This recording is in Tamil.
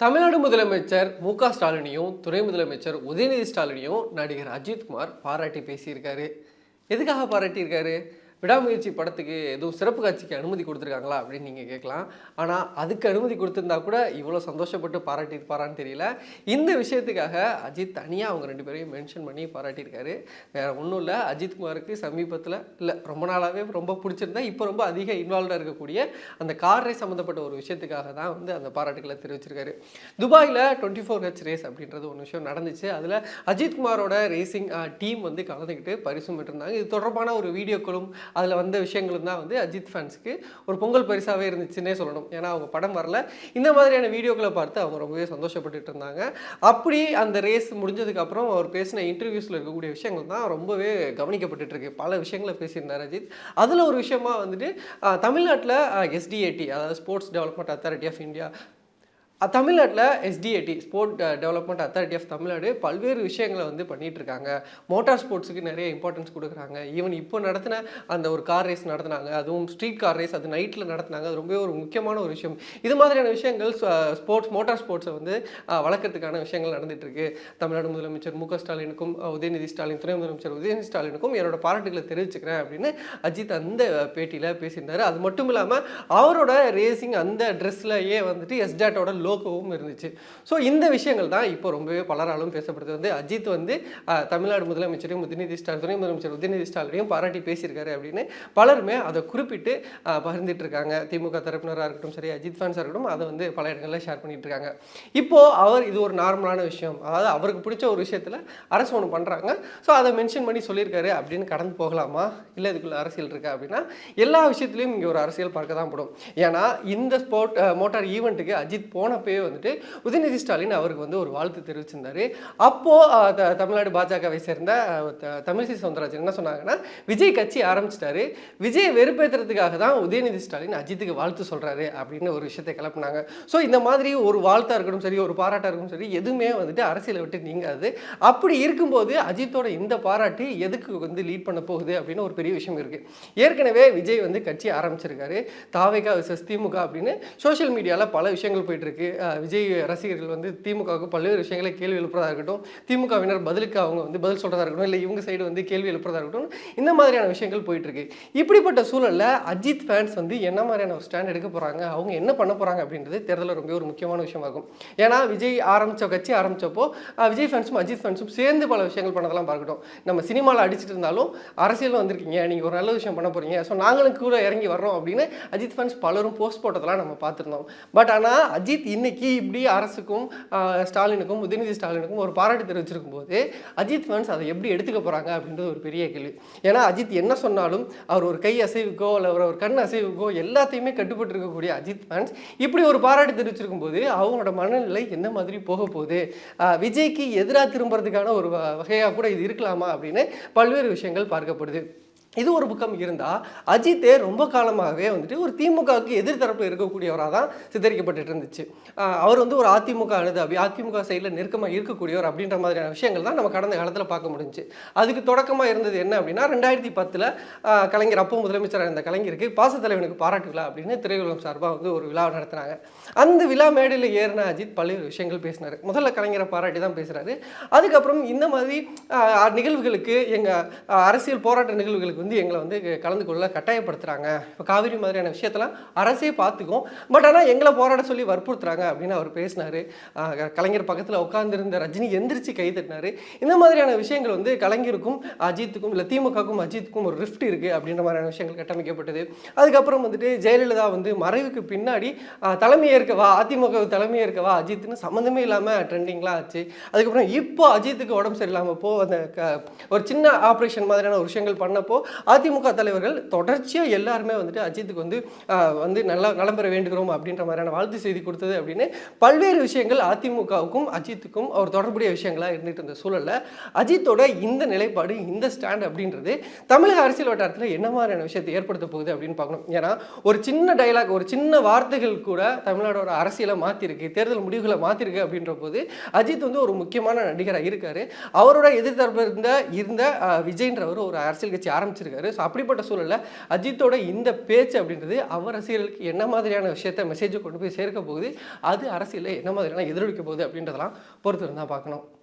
தமிழ்நாடு முதலமைச்சர் மு.க. ஸ்டாலினையும், துணை முதலமைச்சர் உதயநிதி ஸ்டாலினையும் நடிகர் அஜித்குமார் பாராட்டி பேசியிருக்காரு. எதுக்காக பாராட்டியிருக்காரு? விடாமுயற்சி படத்துக்கு எதுவும் சிறப்பு காட்சிக்கு அனுமதி கொடுத்துருக்காங்களா அப்படின்னு நீங்கள் கேட்கலாம். ஆனால் அதுக்கு அனுமதி கொடுத்துருந்தா கூட இவ்வளோ சந்தோஷப்பட்டு பாராட்டியிருப்பாரான்னு தெரியல. இந்த விஷயத்துக்காக அஜித் தனியாக அவங்க 2 பேரையும் மென்ஷன் பண்ணி பாராட்டியிருக்காரு. வேறு ஒன்றும் இல்லை, அஜித்குமாருக்கு சமீபத்தில் இல்லை ரொம்ப நாளாகவே ரொம்ப பிடிச்சிருந்தா இப்போ ரொம்ப அதிக இன்வால்வ்டாக இருக்கக்கூடிய அந்த கார் ரேஸ் சம்மந்தப்பட்ட ஒரு விஷயத்துக்காக தான் வந்து அந்த பாராட்டுகளை தெரிவிச்சிருக்காரு. துபாயில் 24H ரேஸ் அப்படின்றது ஒரு விஷயம் நடந்துச்சு. அதில் அஜித்குமாரோட ரேசிங் டீம் வந்து கலந்துக்கிட்டு பரிசும் பெற்றிருந்தாங்க. இது தொடர்பான ஒரு வீடியோக்களும் அதில் வந்த விஷயங்களும் தான் வந்து அஜித் ஃபேன்ஸுக்கு ஒரு பொங்கல் பரிசாகவே இருந்துச்சுன்னே சொல்லணும். ஏன்னா அவங்க படம் வரல, இந்த மாதிரியான வீடியோக்களை பார்த்து அவங்க ரொம்பவே சந்தோஷப்பட்டுட்டு இருந்தாங்க. அப்படி அந்த ரேஸ் முடிஞ்சதுக்கப்புறம் அவர் பேசின இன்டர்வியூஸில் இருக்கக்கூடிய விஷயங்கள் தான் ரொம்பவே கவனிக்கப்பட்டு இருக்கு. பல விஷயங்களை பேசியிருந்தார் அஜித். அதில் ஒரு விஷயமா வந்துட்டு தமிழ்நாட்டில் SDAT, அதாவது sports development authority of India, தமிழ்நாட்டில் SDAT, sport development authority of Tamil Nadu பல்வேறு விஷயங்களை வந்து பண்ணிகிட்டு இருக்காங்க. மோட்டார் ஸ்போர்ட்ஸுக்கு நிறைய இம்பார்ட்டன்ஸ் கொடுக்குறாங்க. ஈவன் இப்போ நடத்தின அந்த ஒரு கார் ரேஸ் நடத்தினாங்க, அதுவும் ஸ்ட்ரீட் கார் ரேஸ், அது நைட்டில் நடத்தினாங்க. அது ரொம்பவே ஒரு முக்கியமான ஒரு விஷயம். இது மாதிரியான விஷயங்கள் மோட்டார் ஸ்போர்ட்ஸை வந்து வளர்க்கறதுக்கான விஷயங்கள் நடந்துட்டு இருக்கு. தமிழ்நாடு முதலமைச்சர் மு.க. ஸ்டாலினுக்கும், உதயநிதி ஸ்டாலின், துணை முதலமைச்சர் உதயநிதி ஸ்டாலினுக்கும் என்னோட பாராட்டுகளை தெரிவிச்சுக்கிறேன் அப்படின்னு அஜித் அந்த பேட்டியில் பேசியிருந்தார். அது மட்டும் இல்லாமல் அவரோட ரேசிங் அந்த ட்ரெஸ்லையே வந்துட்டு SDAT லோகோவும் இருந்துச்சு. ஸோ இந்த விஷயங்கள் தான் இப்போ ரொம்பவே பலராலும் பேசப்படுது. வந்து அஜித் வந்து தமிழ்நாடு முதலமைச்சரையும் உதயநிதி ஸ்டாலின், துணை முதலமைச்சர் உதயநிதி ஸ்டாலினையும் பாராட்டி பேசியிருக்காரு அப்படின்னு பலருமே அதை குறிப்பிட்டு பகிர்ந்துட்டு இருக்காங்க. திமுக தரப்பினராக இருக்கட்டும் சரி, அஜித் ஃபேன்ஸாக இருக்கட்டும், அதை வந்து பல இடங்களில் ஷேர் பண்ணிட்டு இருக்காங்க. இப்போது அவர் இது ஒரு நார்மலான விஷயம், அதாவது அவருக்கு பிடிச்ச ஒரு விஷயத்தில் அரசு ஒன்று பண்ணுறாங்க, ஸோ அதை மென்ஷன் பண்ணி சொல்லியிருக்காரு அப்படின்னு கடந்து போகலாமா? இல்லை இதுக்குள்ள அரசியல் இருக்கா அப்படின்னா எல்லா விஷயத்துலையும் இங்கே ஒரு அரசியல் பார்க்க தான் படும். ஏன்னா இந்த மோட்டார் ஈவெண்ட்டுக்கு அஜித் போனப்பே வந்துட்டு உதயநிதி ஸ்டாலின் அவருக்கு வந்து ஒரு வாழ்த்து தெரிவிச்சிருந்தாரு. அப்போது தமிழ்நாடு பாஜகவை சேர்ந்த தமிழிசை சவுந்தரராஜன் என்ன சொன்னாங்கன்னா, விஜய் கட்சி ஆரம்பிச்சிட்டாரு, விஜய் வெறுப்பேற்றுறதுக்காக தான் உதயநிதி ஸ்டாலின் அஜித்துக்கு வாழ்த்து சொல்கிறாரு அப்படின்னு ஒரு விஷயத்தை கிளப்பினாங்க. ஸோ இந்த மாதிரி ஒரு வாழ்த்தாக இருக்கட்டும் சரி, ஒரு பாராட்டாக இருக்கட்டும் சரி, எதுவுமே வந்துட்டு அரசியலை விட்டு நீங்காது. அப்படி இருக்கும்போது அஜித்தோட இந்த பாராட்டு எதுக்கு வந்து லீட் பண்ண போகுது அப்படின்னு ஒரு பெரிய விஷயம் இருக்குது. ஏற்கனவே விஜய் வந்து கட்சி ஆரம்பிச்சிருக்காரு, தாவேகா வெர்சஸ் திமுக அப்படின்னு சோஷியல் மீடியாவில் பல விஷயங்கள் போயிட்டு இருக்கு. விஜய் ரசிகர்கள் வந்து திமுகவுக்கு பல்வேறு விஷயங்களை கேள்வி எழுப்புறதா இருக்கட்டும், திமுகவினர் பதிலுக்கு அவங்க வந்து பதில் சொல்றதா இருக்கட்டும், இல்லை இவங்க சைடு வந்து கேள்வி எழுப்புறதா இருக்கட்டும், இந்த மாதிரியான விஷயங்கள் போயிட்டு இருக்கு. இப்படிப்பட்ட சூழலில் அஜித் ஃபேன்ஸ் வந்து என்ன மாதிரியான ஒரு ஸ்டாண்ட் எடுக்க போறாங்க, அவங்க என்ன பண்ண போறாங்க அப்படின்றது தேர்தலில் ரொம்ப ஒரு முக்கியமான விஷயமாகும். ஏன்னா விஜய் கட்சி ஆரம்பிச்சப்போ விஜய் ஃபேன்ஸும் அஜித் ஃபேன்ஸும் சேர்ந்து பல விஷயங்கள் பண்ணதெல்லாம் பார்க்கட்டும். நம்ம சினிமாவில் அடிச்சுட்டு இருந்தாலும் அரசியல் வந்திருக்கீங்க, நீங்கள் ஒரு நல்ல விஷயம் பண்ண போறீங்க, ஸோ நாங்களும் கூட இறங்கி வர்றோம் அப்படின்னு அஜித் ஃபேன்ஸ் பலரும் போஸ்ட் போட்டதெல்லாம் நம்ம பார்த்துருந்தோம். பட் ஆனால் அஜித் இன்னைக்கு இப்படி அரசுக்கும் ஸ்டாலினுக்கும், உதயநிதி ஸ்டாலினுக்கும் ஒரு பாராட்டு தெரிவிச்சிருக்கும் போது அஜித் ஃபேன்ஸ் அதை எப்படி எடுத்துக்க போகிறாங்க அப்படின்றது ஒரு பெரிய கேள்வி. ஏன்னா அஜித் என்ன சொன்னாலும் அவர் ஒரு கை அசைவுக்கோ இல்லை ஒரு கண் அசைவுக்கோ எல்லாத்தையுமே கட்டுப்பட்டு இருக்கக்கூடிய அஜித் ஃபேன்ஸ் இப்படி ஒரு பாராட்டு தெரிவிச்சிருக்கும் போது அவங்களோட மனநிலை என்ன மாதிரி போக போகுது, விஜய்க்கு எதிராக திரும்புறதுக்கான ஒரு வகையாக கூட இது இருக்கலாமா அப்படின்னு பல்வேறு விஷயங்கள் பார்க்கப்படுது. இது ஒரு பக்கம் இருந்தால் அஜித்தே ரொம்ப காலமாகவே வந்துட்டு ஒரு திமுகவுக்கு எதிர்த்தரப்பில் இருக்கக்கூடியவராக தான் சித்தரிக்கப்பட்டு இருந்துச்சு. அவர் வந்து ஒரு அதிமுக அனுதாபி, அதிமுக சைடில் நெருக்கமாக இருக்கக்கூடியவர் அப்படின்ற மாதிரியான விஷயங்கள் தான் நம்ம கடந்த காலத்தில் பார்க்க முடிஞ்சுச்சு. அதுக்கு தொடக்கமாக இருந்தது என்ன அப்படின்னா 2010 கலைஞர், அப்போ முதலமைச்சராக இருந்த கலைஞருக்கு பாசத்தலைவனுக்கு பாராட்டு விழா அப்படின்னு திரையுலகம் சார்பாக வந்து ஒரு விழா நடத்தினாங்க. அந்த விழா மேடையில் ஏறின அஜித் பல்வேறு விஷயங்கள் பேசினார். முதல்ல கலைஞரை பாராட்டி தான் பேசுகிறாரு. அதுக்கப்புறம் இந்த மாதிரி நிகழ்வுகளுக்கு, எங்கள் அரசியல் போராட்ட நிகழ்வுகளுக்கு வந்து எங்களை வந்து கலந்து கொள்ள கட்டாயப்படுத்துகிறாங்க, இப்போ காவிரி மாதிரியான விஷயத்தெல்லாம் அரசே பார்த்துக்கும், பட் ஆனால் எங்களை போராட சொல்லி வற்புறுத்துறாங்க அப்படின்னு அவர் பேசினார். கலைஞர் பக்கத்தில் உட்கார்ந்துருந்த ரஜினி எந்திரிச்சு கை தட்டினார். இந்த மாதிரியான விஷயங்கள் வந்து கலைஞருக்கும் அஜித்துக்கும், இல்லை திமுகவுக்கும் அஜித்துக்கும் ஒரு ரிஃப்ட் இருக்குது அப்படின்ற மாதிரியான விஷயங்கள் கட்டமைக்கப்பட்டது. அதுக்கப்புறம் வந்துட்டு ஜெயலலிதா வந்து மறைவுக்கு பின்னாடி தலைமை ஏற்கவா, அதிமுக தலைமை ஏற்கவா அஜித்னு சம்மந்தமே இல்லாமல் ட்ரெண்டிங்லாம் ஆச்சு. அதுக்கப்புறம் இப்போ அஜித்துக்கு உடம்பு சரியில்லாமல் அந்த ஒரு சின்ன ஆப்ரேஷன் மாதிரியான ஒரு விஷயங்கள் பண்ணப்போ அதிமுக தலைவர்கள் தொடர்ச்சியாக எல்லாருமே வந்துட்டு அஜித்துக்கு வந்து நல்லா நலம் பெற வேண்டுகிறோம் அப்படின்ற மாதிரியான வாழ்த்து செய்தி கொடுத்தது அப்படின்னு பல்வேறு விஷயங்கள் அதிமுகவுக்கும் அஜித்துக்கும் ஒரு தொடர்புடைய விஷயங்களாக இருந்துட்டு இருந்த சூழலில் அஜித்தோட இந்த நிலைப்பாடு, இந்த ஸ்டாண்ட் அப்படின்றது தமிழக அரசியல் வட்டாரத்தில் என்ன மாதிரியான விஷயத்தை ஏற்படுத்த போகுது அப்படின்னு பார்க்கணும். ஏன்னா ஒரு சின்ன டைலாக், ஒரு சின்ன வார்த்தைகள் கூட தமிழ்நாடோட அரசியலை மாற்றிருக்கு, தேர்தல் முடிவுகளை மாற்றிருக்கு அப்படின்ற போது அஜித் வந்து ஒரு முக்கியமான நடிகராக இருக்காரு. அவரோட எதிர்த்தரப்பு இருந்த விஜய்ன்றவர் ஒரு அரசியல் கட்சி ஆரம்பிச்சிருக்காரு. ஆரம்பிச்சிருக்காரு. ஸோ அப்படிப்பட்ட சூழல்ல அஜித்தோட இந்த பேச்சு அப்படின்றது அவர் ரசிகர்களுக்கு என்ன மாதிரியான விஷயத்த மெசேஜை கொண்டு போய் சேர்க்க போகுது, அது அரசியலில் என்ன மாதிரியான எதிரொலிக்க போகுது அப்படின்றதெல்லாம் பொறுத்து இருந்தால் பார்க்கணும்.